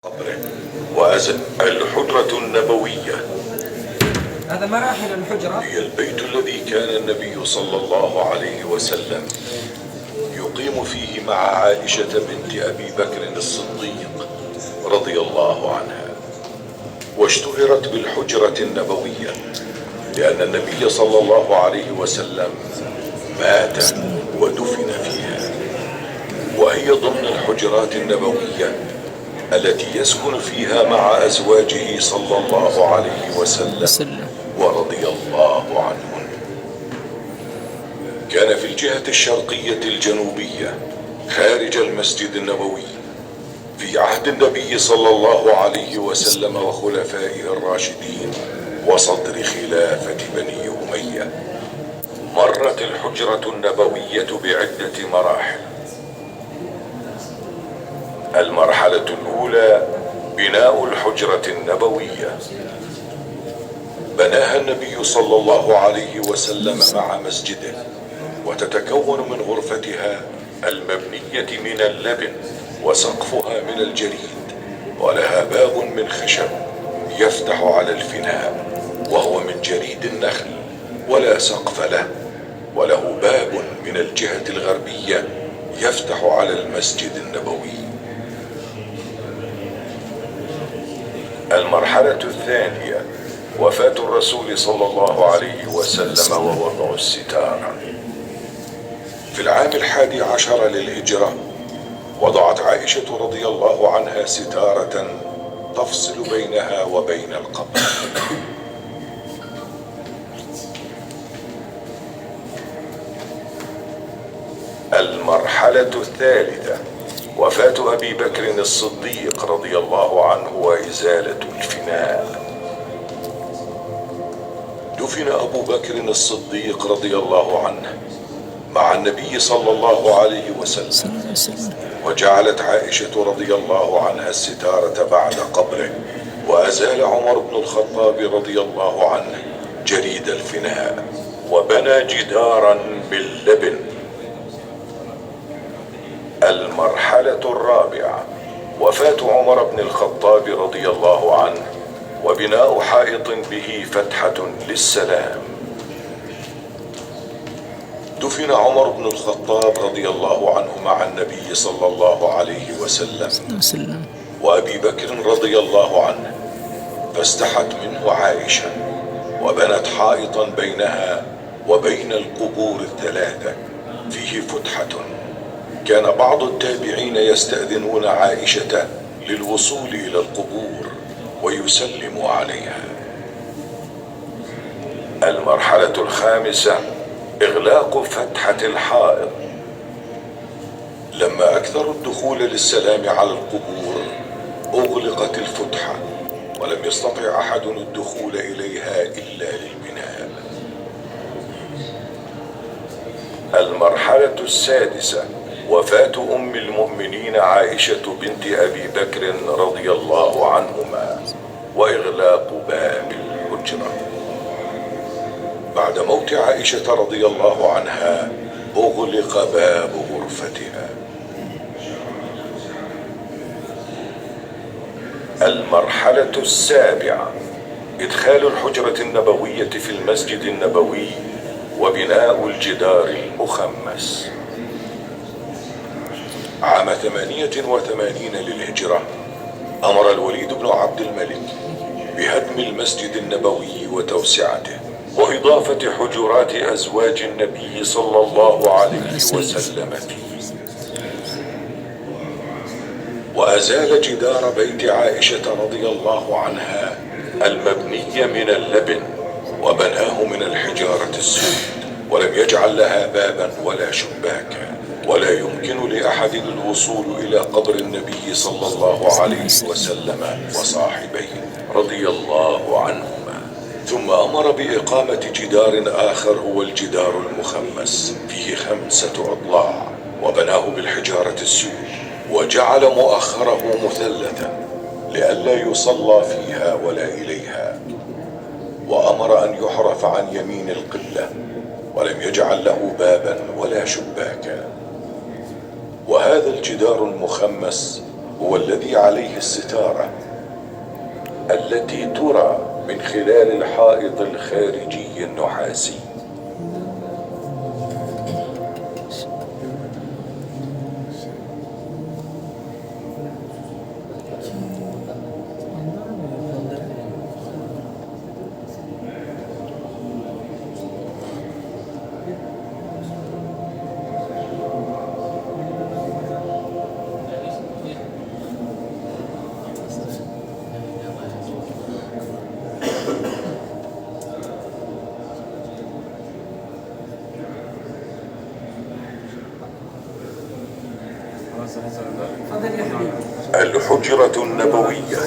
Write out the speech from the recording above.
قبره وأزل الحجرة النبوية. هذا مراحل الحجرة. هي البيت الذي كان النبي صلى الله عليه وسلم يقيم فيه مع عائشة بنت أبي بكر الصديق رضي الله عنها، واشتهرت بالحجرة النبوية لأن النبي صلى الله عليه وسلم مات ودفن فيها، وهي ضمن الحجرات النبوية التي يسكن فيها مع أزواجه صلى الله عليه وسلم ورضي الله عنهم. كان في الجهة الشرقية الجنوبية خارج المسجد النبوي في عهد النبي صلى الله عليه وسلم وخلفائه الراشدين وصدر خلافة بني أمية. مرت الحجرة النبوية بعدة مراحل. المرحلة الأولى بناء الحجرة النبوية، بناها النبي صلى الله عليه وسلم مع مسجده، وتتكون من غرفتها المبنية من اللبن وسقفها من الجريد، ولها باب من خشب يفتح على الفناء وهو من جريد النخل ولا سقف له، وله باب من الجهة الغربية يفتح على المسجد النبوي. المرحلة الثانية وفاة الرسول صلى الله عليه وسلم ووضع الستارة. في العام 11 للهجرة وضعت عائشة رضي الله عنها ستارة تفصل بينها وبين القبر. المرحلة الثالثة وفاة أبي بكر الصديق رضي الله عنه وإزالة الفناء. دفن أبو بكر الصديق رضي الله عنه مع النبي صلى الله عليه وسلم، وجعلت عائشة رضي الله عنها الستارة بعد قبره، وأزال عمر بن الخطاب رضي الله عنه جريد الفناء وبنى جدارا باللبن. المرحلة الرابعة وفاة عمر بن الخطاب رضي الله عنه وبناء حائط به فتحة للسلام. دفن عمر بن الخطاب رضي الله عنه مع النبي صلى الله عليه وسلم وأبي بكر رضي الله عنه، فاستحت منه عائشة وبنت حائطا بينها وبين القبور الثلاثة فيه فتحة. كان بعض التابعين يستأذنون عائشة للوصول إلى القبور ويسلم عليها. المرحلة الخامسة إغلاق فتحة الحائط. لما أكثروا الدخول للسلام على القبور أغلقت الفتحة، ولم يستطع أحد الدخول إليها إلا للبناء. المرحلة السادسة وفاة أم المؤمنين عائشة بنت أبي بكر رضي الله عنهما وإغلاق باب الحجرة. بعد موت عائشة رضي الله عنها أغلق باب غرفتها. المرحلة السابعة إدخال الحجرة النبوية في المسجد النبوي وبناء الجدار المخمس. عام 88 للهجرة أمر الوليد بن عبد الملك بهدم المسجد النبوي وتوسعته وإضافة حجرات أزواج النبي صلى الله عليه وسلم فيه، وأزال جدار بيت عائشة رضي الله عنها المبني من اللبن وبناه من الحجارة السود، ولم يجعل لها بابا ولا شباكا، ولا يمكن لأحد الوصول إلى قبر النبي صلى الله عليه وسلم وصاحبيه رضي الله عنهما. ثم أمر بإقامة جدار آخر هو الجدار المخمس فيه 5 أضلاع، وبناه بالحجارة السود، وجعل مؤخره مثلثا لئلا يصلى فيها ولا إليها، وأمر أن يحرف عن يمين القبلة، ولم يجعل له بابا ولا شباكا. وهذا الجدار المخمس هو الذي عليه الستارة التي ترى من خلال الحائط الخارجي النحاسي. تفضل يا حبيبي. الحجرة النبوية